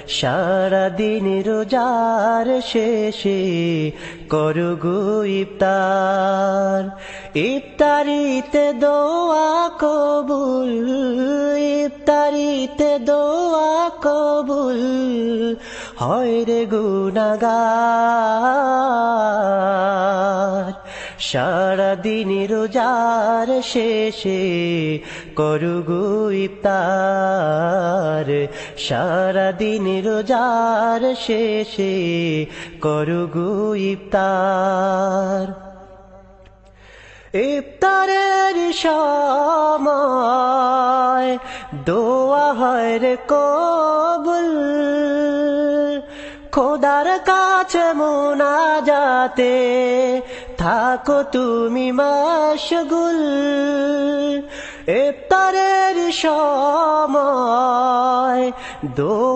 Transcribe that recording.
সারাদিন রোজার শেষে করো গো ইফতার। ইফতারিতে দোয়া কবুল, ইফতারিতে দোয়া কবুল হয় রে গুনাহগার। সারাদিন রোজার শেষে করো গো ইফতার। সারাদিন রোজার শেষে করো গো ইফতার। ইফতারের সময় দোয়া হয় রে কবুল, খোদার কাছে মুনাজাতে থাকো তুমি মাশগুল। ইফতারের সময় দোয়া